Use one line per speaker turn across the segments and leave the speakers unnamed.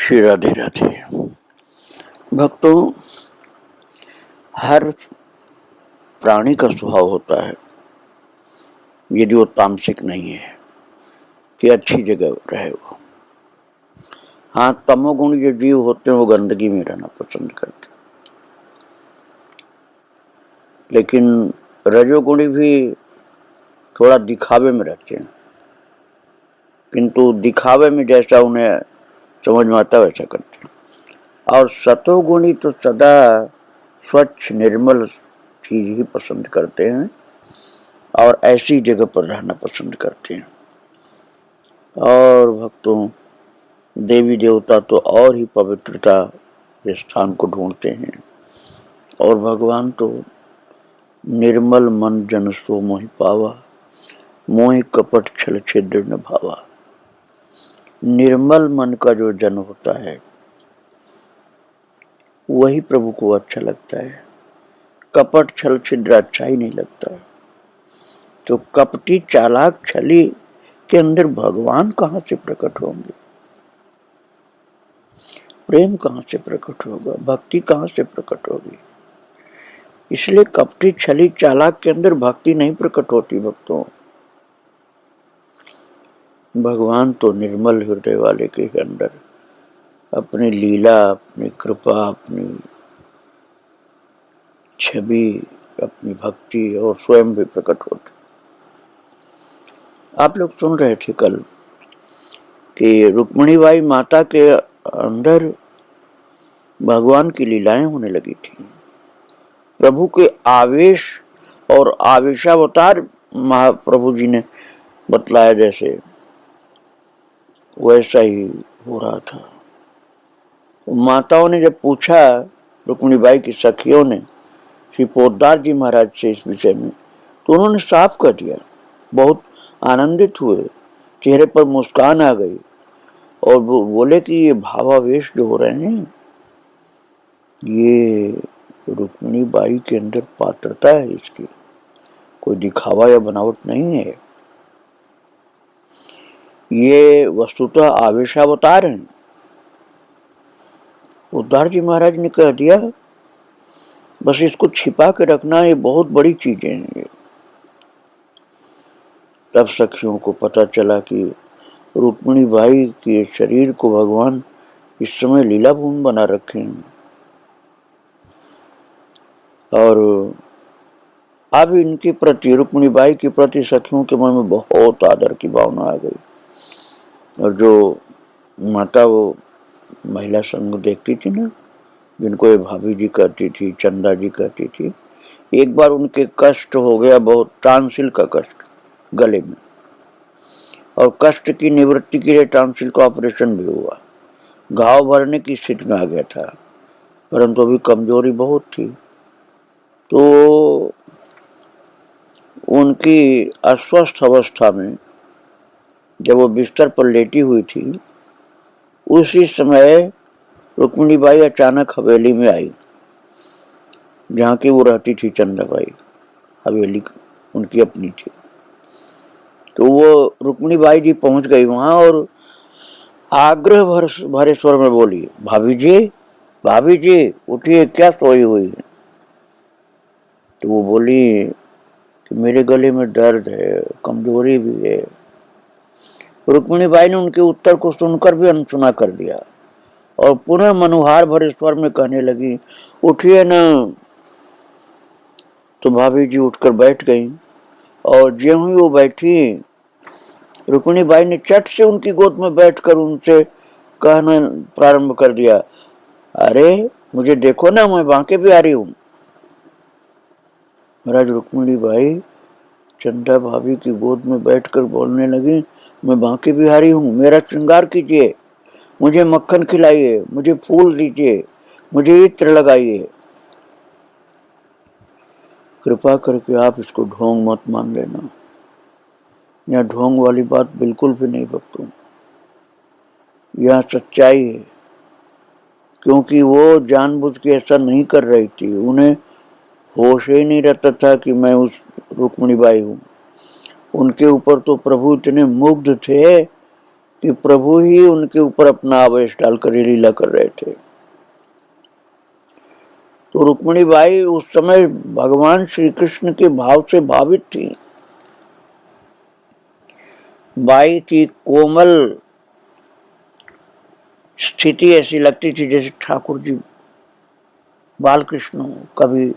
श्री राधे राधे। भक्तों, हर प्राणी का स्वभाव होता है, यदि वो तामसिक नहीं है, कि अच्छी जगह रहे वो। हाँ, तमोगुण जो जीव होते हैं वो गंदगी में रहना पसंद करते हैं, लेकिन रजोगुणी भी थोड़ा दिखावे में रहते हैं, किंतु दिखावे में जैसा उन्हें समझ में आता वैसा करते हैं। और सतोगुणी तो सदा स्वच्छ निर्मल चीज ही पसंद करते हैं और ऐसी जगह पर रहना पसंद करते हैं। और भक्तों, देवी देवता तो और ही पवित्रता के स्थान को ढूंढते हैं, और भगवान तो निर्मल मन जन सो मोहि पावा, मोहि कपट छल छिद्र न भावा। निर्मल मन का जो जन होता है वही प्रभु को अच्छा लगता है, कपट छल छिद्र अच्छा ही नहीं लगता है। तो कपटी चालाक छली के अंदर भगवान कहाँ से प्रकट होंगे, प्रेम कहाँ से प्रकट होगा, भक्ति कहाँ से प्रकट होगी। इसलिए कपटी छली चालाक के अंदर भक्ति नहीं प्रकट होती। भक्तों, भगवान तो निर्मल हृदय वाले के अंदर अपनी लीला, अपनी कृपा, अपनी छवि, अपनी भक्ति और स्वयं भी प्रकट होते। आप लोग सुन रहे थे कल कि रुक्मिणीबाई माता के अंदर भगवान की लीलाएं होने लगी थी। प्रभु के आवेश और आवेशावतार महाप्रभु जी ने बतलाया, जैसे वैसा ही हो रहा था। माताओं ने जब पूछा, रुक्मिणीबाई की सखियों ने श्री पोद्दार जी महाराज से इस विषय में, तो उन्होंने साफ कर दिया। बहुत आनंदित हुए, चेहरे पर मुस्कान आ गई और वो बोले कि ये भावावेश जो हो रहे हैं, ये रुक्मिणीबाई के अंदर पात्रता है, इसकी कोई दिखावा या बनावट नहीं है, ये वस्तुतः आवेशावतार हैं। पोद्दार जी महाराज ने कह दिया, बस इसको छिपा के रखना, ये बहुत बड़ी चीजें हैं। तब सखियों को पता चला कि रुक्मिणीबाई के शरीर को भगवान इस समय लीला भूमि बना रखे हैं, और अब इनके प्रति, रुक्मिणीबाई के प्रति सखियों के मन में बहुत आदर की भावना आ गई। और जो माता वो महिला संग देखती थी ना, जिनको ये भाभी जी कहती थी, चंदा जी कहती थी, एक बार उनके कष्ट हो गया बहुत, टांसिल का कष्ट गले में, और कष्ट की निवृत्ति के लिए टांसिल का ऑपरेशन भी हुआ। घाव भरने की स्थिति में आ गया था, परंतु अभी कमजोरी बहुत थी। तो उनकी अस्वस्थ अवस्था में जब वो बिस्तर पर लेटी हुई थी, उसी समय रुक्मिणीबाई अचानक हवेली में आई, जहाँ की वो रहती थी। चंदाबाई हवेली उनकी अपनी थी। तो वो रुक्मिणीबाई जी पहुंच गई वहां और आग्रह भरे स्वर में बोली, भाभी जी उठिए, क्या सोई हुई है। तो वो बोली कि मेरे गले में दर्द है, कमजोरी भी है। रुक्मिणीबाई ने उनके उत्तर को सुनकर भी अनसुना कर दिया और पुनः मनुहार भरे स्वर में कहने लगी, उठिए न। तो भाभी जी उठकर बैठ गई, और ज्यों ही वो बैठी, रुक्मिणीबाई ने चट से उनकी गोद में बैठकर उनसे कहना प्रारंभ कर दिया, अरे मुझे देखो ना, मैं बांके बिहारी हूँ। महाराज रुक्मिणीबाई चंदा भाभी की गोद में बैठकर बोलने लगी, मैं बांके बिहारी हूँ, मेरा श्रृंगार कीजिए, मुझे मक्खन खिलाइए, मुझे फूल दीजिए, मुझे इत्र लगाइए। कृपा करके आप इसको ढोंग मत मान लेना, यह ढोंग वाली बात बिल्कुल भी नहीं भक्तों, यह सच्चाई है। क्योंकि वो जानबूझ के ऐसा नहीं कर रही थी, उन्हें होश ही नहीं रहता था कि मैं उस रुक्मिणीबाई हूँ। उनके ऊपर तो प्रभु इतने मुग्ध थे कि प्रभु ही उनके ऊपर अपना आवेश डालकर लीला कर रहे थे। तो रुक्मिणी बाई उस समय भगवान श्री कृष्ण के भाव से भावित थी। बाई की कोमल स्थिति ऐसी लगती थी जैसे ठाकुर जी बालकृष्ण हो, कभी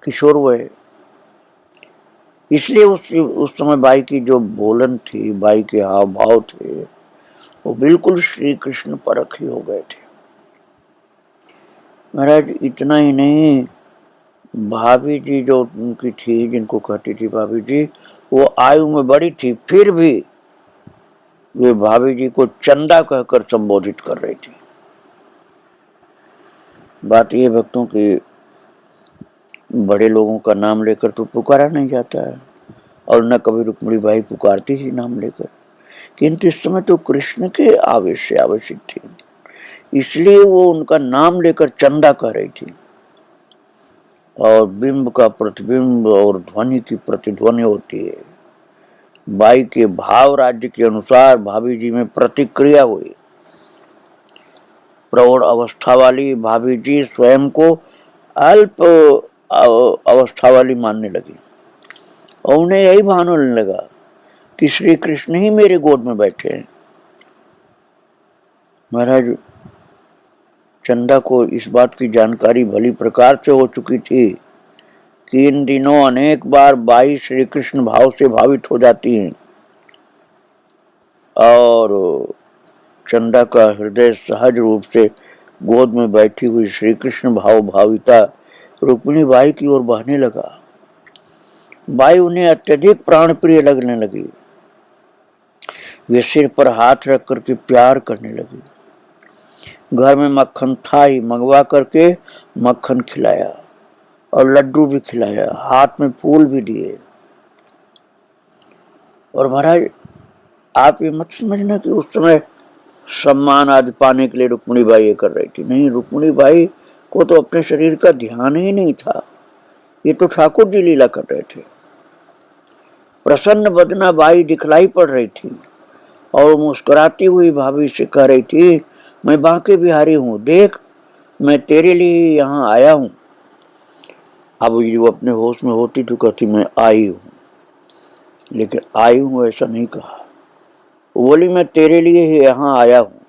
किशोर हुए। इसलिए उस समय बाई की जो बोलन थी, बाई के हाव भाव थे, वो बिल्कुल श्री कृष्ण परख ही हो गए थे। महाराज इतना ही नहीं, भाभी जी जो उनकी थी, जिनको कहती थी भाभी जी, वो आयु में बड़ी थी, फिर भी वे भाभी जी को चंदा कहकर संबोधित कर रही थी। बात ये भक्तों की, बड़े लोगों का नाम लेकर तो पुकारा नहीं जाता है, और न कभी रुक्मिणी बाई पुकारती थी नाम लेकर, किंतु इस समय तो कृष्ण के आवेश से आवेशित थी, इसलिए वो उनका नाम लेकर चंदा कह रही थी। और बिंब का प्रतिबिंब और ध्वनि की प्रतिध्वनि होती है। बाई के भाव राज्य के अनुसार भाभी जी में प्रतिक्रिया हुई। प्रौढ़ अवस्था वाली भाभी जी स्वयं को अल्प अवस्था वाली मानने लगी, और उन्हें यही भान होने लगा कि श्री कृष्ण ही मेरे गोद में बैठे हैं। महाराज चंदा को इस बात की जानकारी भली प्रकार से हो चुकी थी कि इन दिनों अनेक बार बाई श्री कृष्ण भाव से भावित हो जाती हैं, और चंदा का हृदय सहज रूप से गोद में बैठी हुई श्री कृष्ण भाव भाविता रुक्मिणी बाई की ओर बहने लगा। बाई उन्हें अत्यधिक प्राण प्रिय लगने लगी। वे सिर पर हाथ रख करके प्यार करने लगी। घर में मक्खन था ही, मंगवा करके मक्खन खिलाया और लड्डू भी खिलाया, हाथ में फूल भी दिए। और महाराज आप ये मत समझना कि उस समय सम्मान आदि पाने के लिए रुक्मिणी बाई ये कर रही थी। नहीं, रुक्मिणी बाई को तो अपने शरीर का ध्यान ही नहीं था, ये तो ठाकुर जी लीला कर रहे थे। प्रसन्न बदना बाई दिखलाई पड़ रही थी, और मुस्कुराती हुई भाभी से कह रही थी, मैं बांके बिहारी हूँ, देख मैं तेरे लिए यहाँ आया हूँ। अब वो अपने होश में होती तो कहती मैं आई हूँ, लेकिन आई हूँ ऐसा नहीं कहा। वो बोली मैं तेरे लिए ही यहाँ आया हूँ,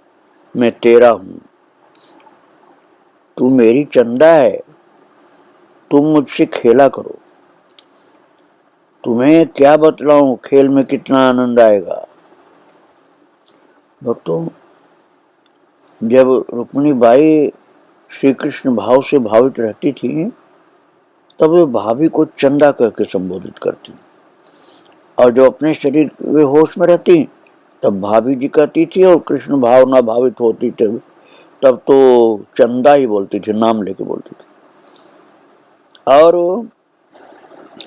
मैं तेरा हूँ, तू मेरी चंदा है, तुम मुझसे खेला करो। तुम्हें क्या बतलाऊं खेल में कितना आनंद आएगा। भक्तों, जब रुक्मिणी बाई श्री कृष्ण भाव से भावित रहती थी, तब वे भाभी को चंदा करके संबोधित करती, और जो अपने शरीर वे होश में रहती तब भाभी जी कहती थी, और कृष्ण भावना भावित होती थे तब तो चंदा ही बोलती थी, नाम लेके बोलती थी, और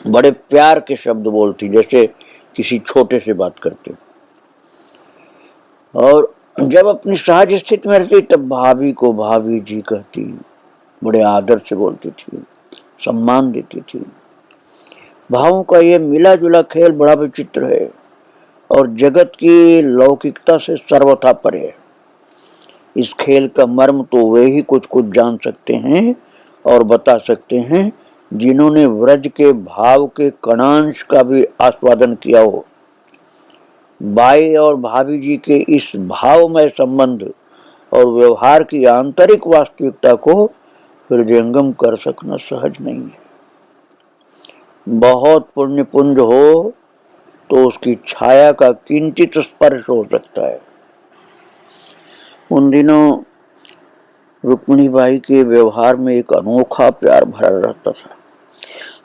बड़े प्यार के शब्द बोलती, जैसे किसी छोटे से बात करते। और जब अपनी सहज स्थिति में रहती तब भाभी को भाभी जी कहती, बड़े आदर से बोलती थी, सम्मान देती थी। भावों का ये मिला जुला खेल बड़ा विचित्र है, और जगत की लौकिकता से सर्वथा परे है। इस खेल का मर्म तो वे ही कुछ कुछ जान सकते हैं और बता सकते हैं जिन्होंने व्रज के भाव के कणांश का भी आस्वादन किया हो। बाई और भाभी जी के इस भावमय संबंध और व्यवहार की आंतरिक वास्तविकता को हृदयंगम कर सकना सहज नहीं है। बहुत पुण्य पुंज हो तो उसकी छाया का किंचित स्पर्श हो सकता है। उन दिनों रुक्मिणी बाई के व्यवहार में एक अनोखा प्यार भरा रहता था,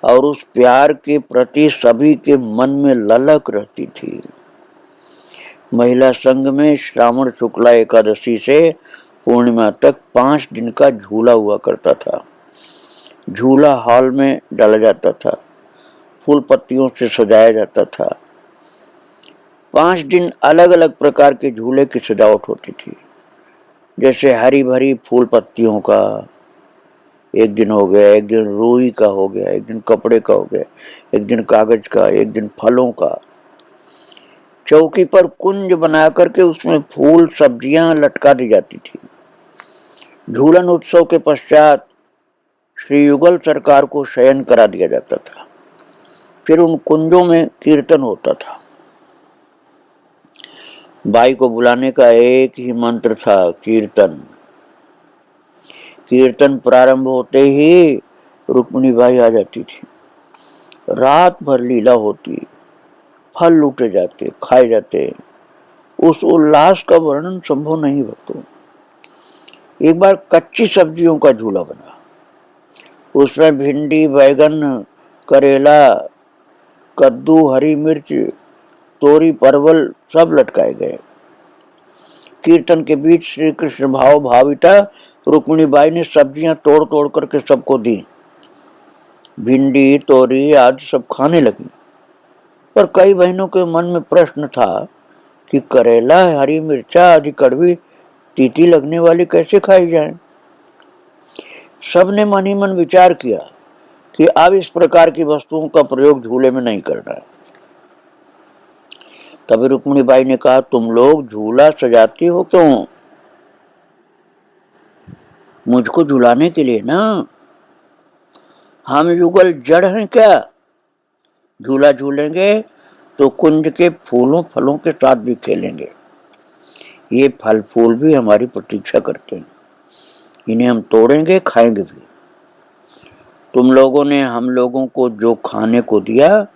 और उस प्यार के प्रति सभी के मन में ललक रहती थी। महिला संघ में श्रावण शुक्ला एकादशी से पूर्णिमा तक 5 दिन का झूला हुआ करता था। झूला हॉल में डाला जाता था, फूल पत्तियों से सजाया जाता था। 5 दिन अलग अलग प्रकार के झूले की सजावट होती थी, जैसे हरी भरी फूल पत्तियों का एक दिन हो गया, एक दिन रुई का हो गया, एक दिन कपड़े का हो गया, एक दिन कागज का, एक दिन फलों का। चौकी पर कुंज बना करके उसमें फूल सब्जियां लटका दी जाती थी। झूलन उत्सव के पश्चात श्री युगल सरकार को शयन करा दिया जाता था। फिर उन कुंजों में कीर्तन होता था। बाई को बुलाने का एक ही मंत्र था, कीर्तन। कीर्तन प्रारंभ होते ही रुक्मिणी बाई आ जाती थी। रात भर लीला होती, फल लूटे जाते, खाए जाते। उस उल्लास का वर्णन संभव नहीं भक्तों। एक बार कच्ची सब्जियों का झूला बना। उसमें भिंडी, बैगन, करेला, कद्दू, हरी मिर्च, तोरी, परवल सब लटकाए गए। कीर्तन के बीच श्री कृष्ण भाव भाविता रुक्मिणी बाई ने सब्जियां तोड़ तोड़ करके सबको दी। भिंडी, तोरी आदि सब खाने लगी। पर कई बहनों के मन में प्रश्न था कि करेला, हरी मिर्चा आदि कड़वी तीती लगने वाली कैसे खाई जाए। सबने मन ही मन विचार किया कि अब इस प्रकार की वस्तुओं का प्रयोग झूले में नहीं करना है। तभी रुक्मिणी बाई ने कहा, तुम लोग झूला सजाती हो क्यों? मुझको झुलाने के लिए ना। हम युगल जड़ हैं क्या? झूला झूलेंगे तो कुंज के फूलों फलों के साथ भी खेलेंगे। ये फल फूल भी हमारी प्रतीक्षा करते हैं। इन्हें हम तोड़ेंगे, खाएंगे भी। तुम लोगों ने हम लोगों को जो खाने को दिया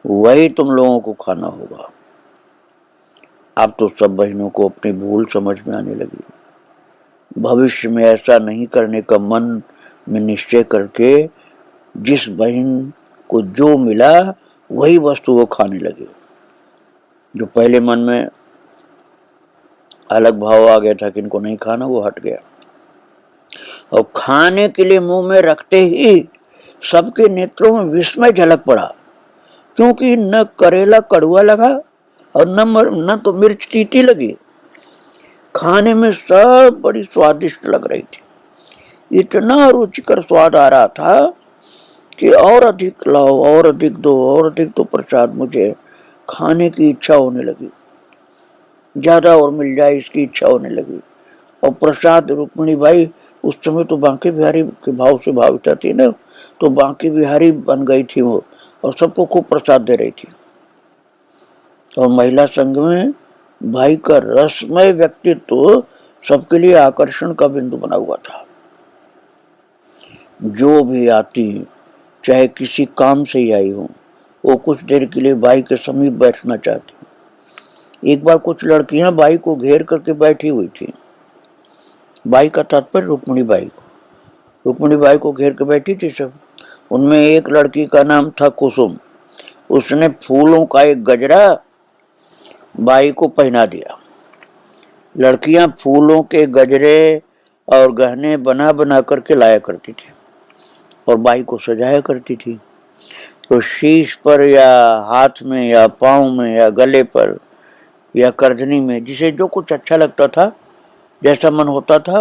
वही तुम लोगों को खाना होगा। अब तो सब बहनों को अपनी भूल समझ में आने लगी। भविष्य में ऐसा नहीं करने का मन में निश्चय करके जिस बहन को जो मिला वही वस्तु वो खाने लगे। जो पहले मन में अलग भाव आ गया था कि इनको नहीं खाना, वो हट गया। और खाने के लिए मुंह में रखते ही सबके नेत्रों में विस्मय झलक पड़ा, क्योंकि न करेला कड़वा लगा और न तो मिर्च तीती लगी। खाने में सब बड़ी स्वादिष्ट लग रही थी। इतना रुचिकर स्वाद आ रहा था कि और अधिक लाओ, और अधिक दो, और अधिक दो प्रसाद। मुझे खाने की इच्छा होने लगी, ज्यादा और मिल जाए इसकी इच्छा होने लगी। और प्रसाद रुक्मिणी बाई उस समय तो बांके बिहारी के भाव से भाविता थी ना, तो बांके बिहारी बन गई थी वो, और सबको खूब प्रसाद दे रही थी। और महिला संघ में भाई का रसमय व्यक्तित्व सबके लिए आकर्षण का बिंदु बना हुआ था। जो भी आती, चाहे किसी काम से ही आई हो, वो कुछ देर के लिए बाई के समीप बैठना चाहती। एक बार कुछ लड़कियां बाई को घेर करके बैठी हुई थी। बाई का तात्पर्य रुक्मिणी बाई को। रुक्मिणी बाई को घेर के बैठी थी सब। उनमें एक लड़की का नाम था कुसुम। उसने फूलों का एक गजरा बाई को पहना दिया। लड़कियां फूलों के गजरे और गहने बना बना करके लाया करती थी और बाई को सजाया करती थी। तो शीश पर या हाथ में या पाँव में या गले पर या करधनी में, जिसे जो कुछ अच्छा लगता था, जैसा मन होता था,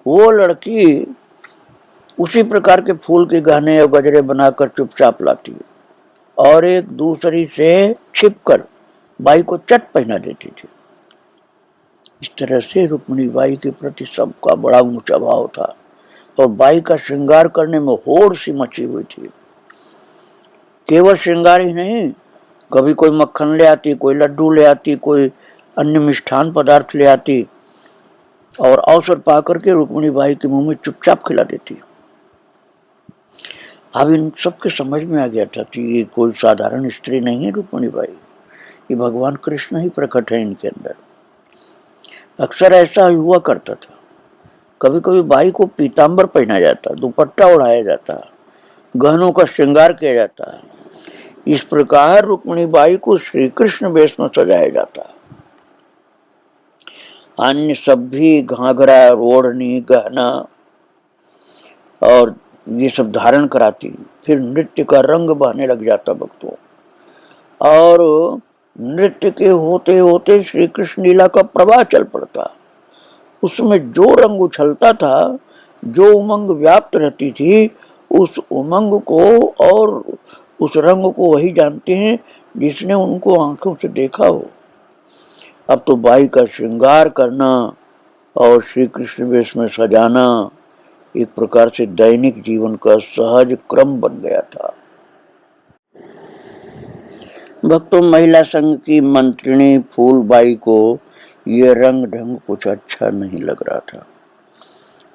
वो लड़की उसी प्रकार के फूल के गहने और गजरे बनाकर चुपचाप लाती और एक दूसरी से छिपकर बाई को चट पहना देती थी। इस तरह से रुक्मिणी बाई के प्रति सबका बड़ा ऊंचा भाव था और बाई का श्रृंगार करने में होड़ सी मची हुई थी। केवल श्रृंगार ही नहीं, कभी कोई मक्खन ले आती, कोई लड्डू ले आती, कोई अन्य मिष्ठान पदार्थ ले आती और अवसर पाकर के रुक्मिणी बाई के मुंह में चुपचाप खिला देती। अब इन सबके समझ में आ गया था कि ये कोई साधारण स्त्री नहीं है रुक्मिणी बाई, ये भगवान कृष्ण ही प्रकट है इनके अंदर। अक्सर ऐसा हुआ करता था। कभी कभी बाई को पीतांबर पहना जाता, दुपट्टा ओढ़ाया जाता, गहनों का श्रृंगार किया जाता। इस प्रकार रुक्मिणी बाई को श्री कृष्ण वेश में सजाया जाता। अन्य सब भी घाघरा, ओढ़नी, गहना और ये सब धारण कराती। फिर नृत्य का रंग बहने लग जाता भक्तों, और नृत्य के होते होते श्री कृष्ण लीला का प्रवाह चल पड़ता। उसमें जो रंग उछलता था, जो उमंग व्याप्त रहती थी, उस उमंग को और उस रंग को वही जानते हैं जिसने उनको आंखों से देखा हो। अब तो बाई का श्रृंगार करना और श्री कृष्ण वेश में सजाना एक प्रकार से दैनिक जीवन का सहज क्रम बन गया था। भक्तों, महिला संघ की मंत्रिणी फूलबाई को ये रंग ढंग कुछ अच्छा नहीं लग रहा था।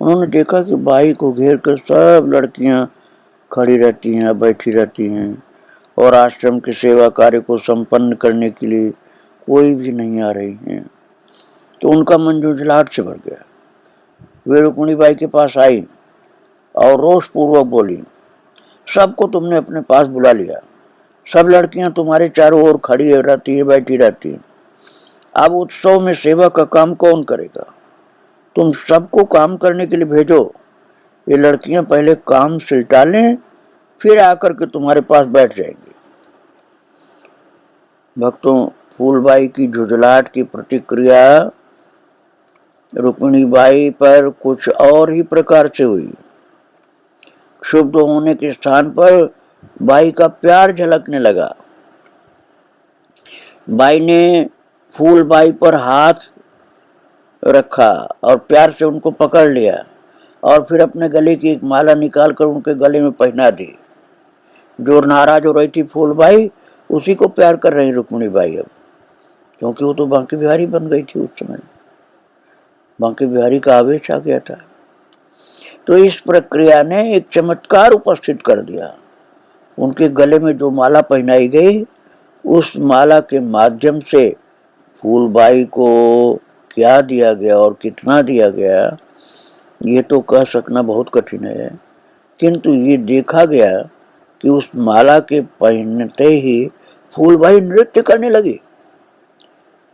उन्होंने देखा कि बाई को घेर कर सब लड़कियां खड़ी रहती हैं, बैठी रहती हैं और आश्रम के सेवा कार्य को संपन्न करने के लिए कोई भी नहीं आ रही हैं। तो उनका मन जुझलाहट से भर गया। वे रुक्मिणी बाई के पास आई और रोष पूर्वक बोली, सबको तुमने अपने पास बुला लिया, सब लड़कियां तुम्हारे चारों ओर खड़ी रहती है, बैठी रहती है। अब उत्सव में सेवा का काम कौन करेगा? तुम सबको काम करने के लिए भेजो। ये लड़कियां पहले काम सिलटा लें, फिर आकर के तुम्हारे पास बैठ जाएंगी। भक्तों, फूलबाई की झुझलाहट की प्रतिक्रिया रुक्मिणी बाई पर कुछ और ही प्रकार से हुई। क्षुब्ध होने के स्थान पर बाई का प्यार झलकने लगा। बाई ने फूलबाई पर हाथ रखा और प्यार से उनको पकड़ लिया और फिर अपने गले की एक माला निकालकर उनके गले में पहना दी। जो नाराज हो रही थी फूलबाई, उसी को प्यार कर रही रुक्मिणी बाई अब, क्योंकि वो तो बांके बिहारी बन गई थी। उस समय बांके बिहारी का आवेश आ गया था। तो इस प्रक्रिया ने एक चमत्कार उपस्थित कर दिया। उनके गले में जो माला पहनाई गई, उस माला के माध्यम से फूलबाई को क्या दिया गया और कितना दिया गया, ये तो कह सकना बहुत कठिन है। किंतु ये देखा गया कि उस माला के पहनते ही फूलबाई नृत्य करने लगी।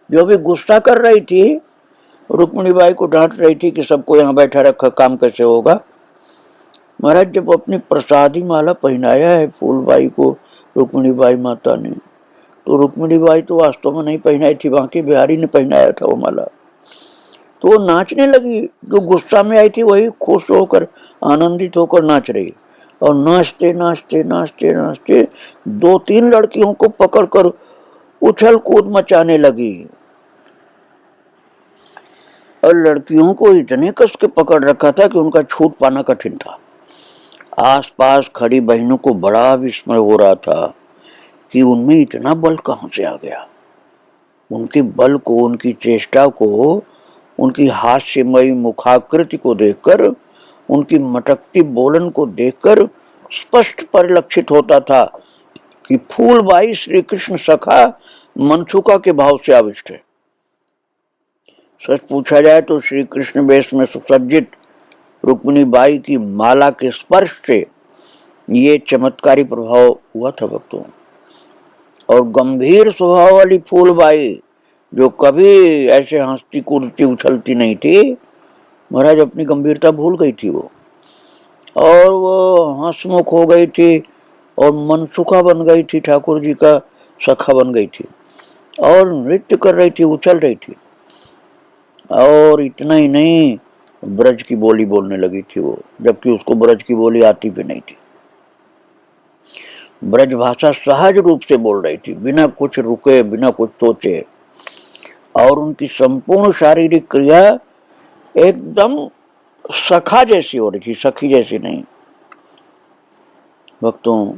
जो भी गुस्सा कर रही थी, रुक्मिणी बाई को डांट रही थी कि सबको यहाँ बैठा रखा काम कैसे होगा। महाराज, जब अपनी प्रसादी माला पहनाया है फूलबाई को रुक्मिणी बाई माता ने, तो रुक्मिणी बाई तो वास्तव में नहीं पहनाई थी, बांके बिहारी ने पहनाया था वो माला। तो वो नाचने लगी। जो गुस्सा में आई थी वही खुश होकर, आनंदित होकर नाच रही, और नाचते नाचते नाचते नाचते 2-3 लड़कियों को पकड़कर उछल कूद मचाने लगी। और लड़कियों को इतने कस के पकड़ रखा था कि उनका छूट पाना कठिन था। आसपास खड़ी बहनों को बड़ा विस्मय हो रहा था कि उनमें इतना बल कहां से आ गया। उनके बल को, उनकी चेष्टा को, उनकी हास्यमयी मुखाकृति को देखकर, उनकी मटकती बोलन को देखकर स्पष्ट परिलक्षित होता था कि फूलबाई श्री कृष्ण सखा मनसुखा के भाव से आविष्ट है। सच पूछा जाए तो श्री कृष्ण वेश में सुसज्जित रुक्मिणी बाई की माला के स्पर्श से ये चमत्कारी प्रभाव हुआ था भक्तों। और गंभीर स्वभाव वाली फूलबाई, जो कभी ऐसे हंसती कूदती उछलती नहीं थी, महाराज अपनी गंभीरता भूल गई थी वो, और वो हंसमुख हो गई थी और मनसुखा बन गई थी, ठाकुर जी का सखा बन गई थी और नृत्य कर रही थी, उछल रही थी। और इतना ही नहीं, ब्रज की बोली बोलने लगी थी वो, जबकि उसको ब्रज की बोली आती भी नहीं थी। ब्रज भाषा सहज रूप से बोल रही थी, बिना कुछ रुके, बिना कुछ सोचे। और उनकी संपूर्ण शारीरिक क्रिया एकदम सखा जैसी हो रही थी, सखी जैसी नहीं। भक्तों,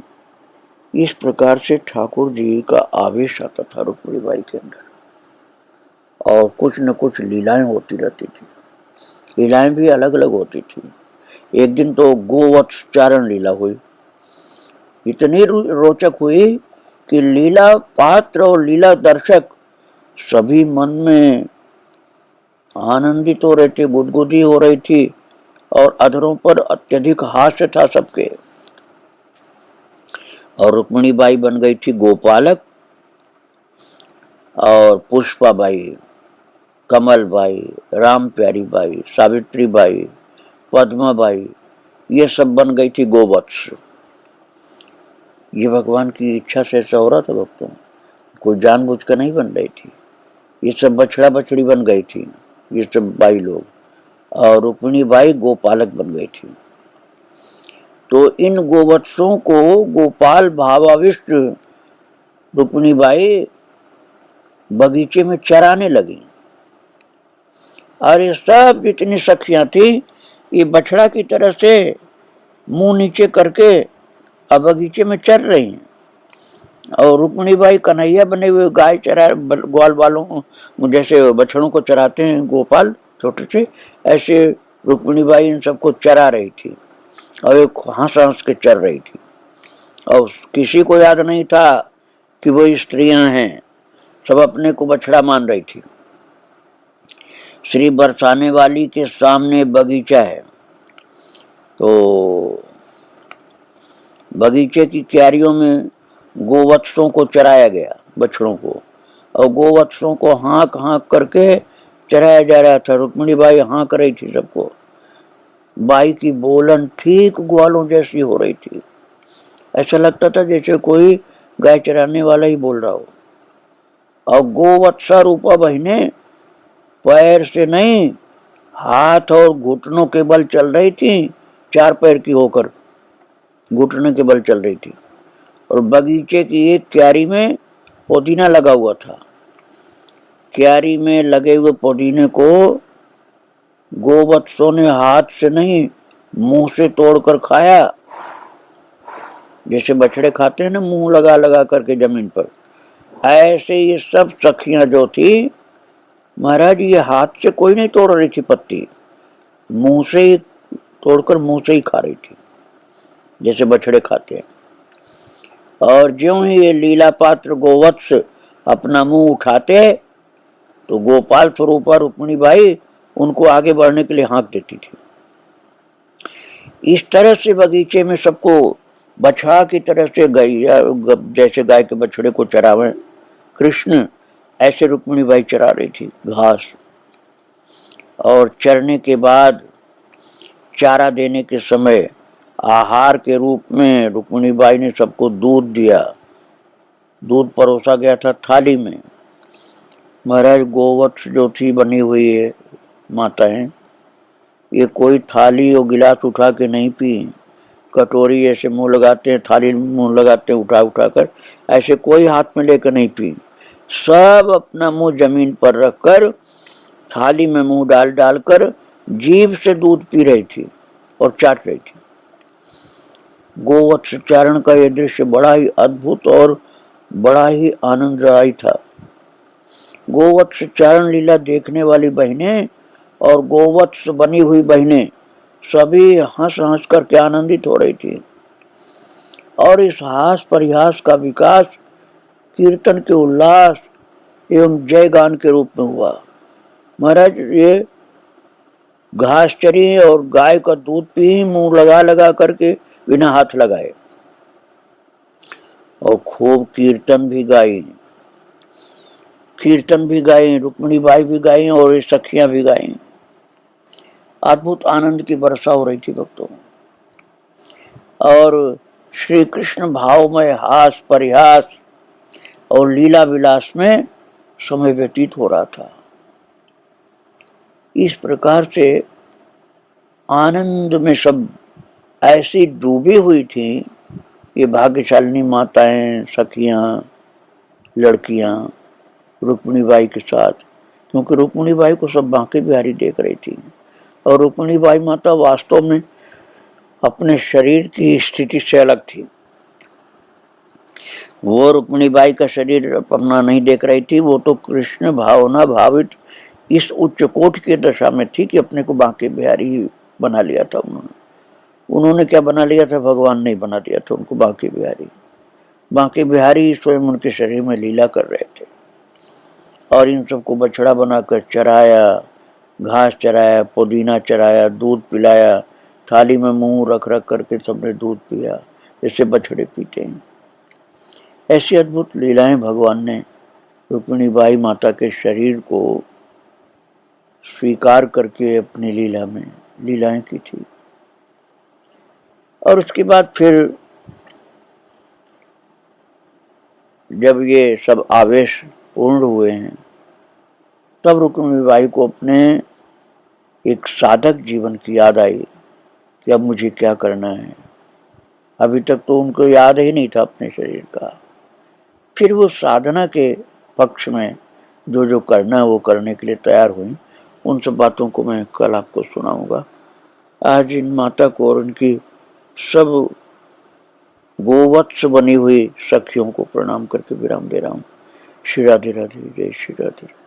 इस प्रकार से ठाकुर जी का आवेश आता था रुक्मिणी बाई के अंदर, और कुछ न कुछ लीलाएं होती रहती थी। लीलाएं भी अलग अलग होती थी। एक दिन तो गोवत्स चारण लीला हुई, इतनी रोचक हुई कि लीला पात्र और लीला दर्शक सभी मन में आनंदित हो रहे थे, गुदगुदी हो रही थी, और अधरों पर अत्यधिक हास्य था सबके। और रुक्मिणी बाई बन गई थी गोपालक, और पुष्पा बाई, कमल बाई, राम प्यारी बाई, सावित्री बाई, पद्मा बाई, ये सब बन गई थी गोवत्स। ये भगवान की इच्छा से ऐसा हो रहा था भक्तों, कोई जानबूझ कर नहीं बन रही थी। ये सब बछड़ा बछड़ी बन गई थी, ये सब बाई लोग, और रुक्मिणी बाई गोपालक बन गई थी। तो इन गोवत्सों को गोपाल भावाविष्ट रुक्मिणी बाई बगीचे में चराने लगी और ये सब जितनी सखियां थी ये बछड़ा की तरह से मुंह नीचे करके अब बगीचे में चर रही हैं। और रुक्मिणी बाई कन्हैया बने हुए गाय चरा ग्वाल वालों जैसे बछड़ों को चराते हैं गोपाल छोटे से, ऐसे रुक्मिणी बाई इन सबको चरा रही थी और एक हंस हंस के चर रही थी। और किसी को याद नहीं था कि वो स्त्रियां हैं, सब अपने को बछड़ा मान रही थी। श्री बरसाने वाली के सामने बगीचा है, तो बगीचे की क्यारियों में गोवत्सों को चराया गया, बछड़ों को, और गोवत्सों को हाँक हाँक करके चराया जा रहा था। रुक्मिणी बाई हाँक रही थी सबको। बाई की बोलन ठीक ग्वालों जैसी हो रही थी, ऐसा लगता था जैसे कोई गाय चराने वाला ही बोल रहा हो। और गोवत्सा रूपा बहने पैर से नहीं, हाथ और घुटनों के बल चल रही थी, चार पैर की होकर घुटने के बल चल रही थी। और बगीचे की एक क्यारी में पुदीना लगा हुआ था। क्यारी में लगे हुए पुदीने को गोवत्सों ने हाथ से नहीं मुंह से तोड़कर खाया, जैसे बछड़े खाते हैं ना मुंह लगा लगा करके जमीन पर। ऐसे ये सब सखियां जो थी, महाराज ये हाथ से कोई नहीं तोड़ रही थी पत्ती, मुंह से ही तोड़कर मुंह से ही खा रही थी जैसे बछड़े खाते हैं। और ज्यों ही ये लीला पात्र गोवत्स अपना मुंह उठाते तो गोपाल स्वरूपा रुक्मिणी बाई उनको आगे बढ़ने के लिए हाँक देती थी। इस तरह से बगीचे में सबको बछड़ा की तरह से गैया, जैसे गाय के बछड़े को चरावे कृष्ण, ऐसे रुक्मिणी बाई चरा रही थी घास। और चरने के बाद चारा देने के समय आहार के रूप में रुक्मिणी बाई ने सबको दूध दिया। दूध परोसा गया था थाली में। महाराज गोवत्स जो थी बनी हुई है माताएं, ये कोई थाली और गिलास उठा के नहीं पी, कटोरी ऐसे मुंह लगाते हैं, थाली मुंह लगाते हैं उठा उठा कर, ऐसे कोई हाथ में लेकर नहीं पी। सब अपना मुंह जमीन पर रखकर थाली में मुंह डाल डालकर जीभ से दूध पी रही थी और चाट रही थी। गोवत्स चारण का यह दृश्य बड़ा ही अद्भुत और बड़ा ही आनंददायी था। गोवत्स चारण लीला देखने वाली बहनें और गोवत्स बनी हुई बहनें सभी हंस हंस करके आनंदित हो रही थी। और इस हास परिहास का विकास कीर्तन के उल्लास एवं जय गान के रूप में हुआ। महाराज ये घास चरी और गाय का दूध पी मुंह लगा लगा करके बिना हाथ लगाए, और खूब कीर्तन भी गाई, रुक्मिणी बाई भी गाई और ये सखियां भी गाई। अद्भुत आनंद की वर्षा हो रही थी भक्तों। और श्री कृष्ण भावमय हास परिहास और लीला विलास में समय व्यतीत हो रहा था। इस प्रकार से आनंद में सब ऐसी डूबी हुई थी ये भाग्यशालिनी माताएं, सखियां, लड़कियां रुक्मिणी बाई के साथ, क्योंकि रुक्मिणी बाई को सब बांके बिहारी देख रही थी। और रुक्मिणी बाई माता वास्तव में अपने शरीर की स्थिति से अलग थी। वो रुक्मिणी बाई का शरीर अपना नहीं देख रही थी, वो तो कृष्ण भावना भावित इस उच्च कोटि की दशा में थी कि अपने को बांके बिहारी ही बना लिया था उन्होंने क्या बना लिया था, भगवान नहीं बना दिया था उनको बांके बिहारी। बांके बिहारी स्वयं उनके शरीर में लीला कर रहे थे और इन सबको बछड़ा बनाकर चराया, घास चराया, पुदीना चराया, दूध पिलाया, थाली में मुंह रख रख करके सबने दूध पिया जैसे बछड़े पीते हैं। ऐसी अद्भुत लीलाएं भगवान ने रुक्मिणी बाई माता के शरीर को स्वीकार करके अपनी लीला में लीलाएं की थी। और उसके बाद फिर जब ये सब आवेश पूर्ण हुए हैं तब रुक्मिणी बाई को अपने एक साधक जीवन की याद आई कि अब मुझे क्या करना है। अभी तक तो उनको याद ही नहीं था अपने शरीर का, फिर वो साधना के पक्ष में जो जो करना है वो करने के लिए तैयार हुई। उन सब बातों को मैं कल आपको सुनाऊंगा। आज इन माता को और उनकी सब गोवत्स बनी हुई सखियों को प्रणाम करके विराम दे रहा हूँ। श्री राधे राधे, जय श्री राधे।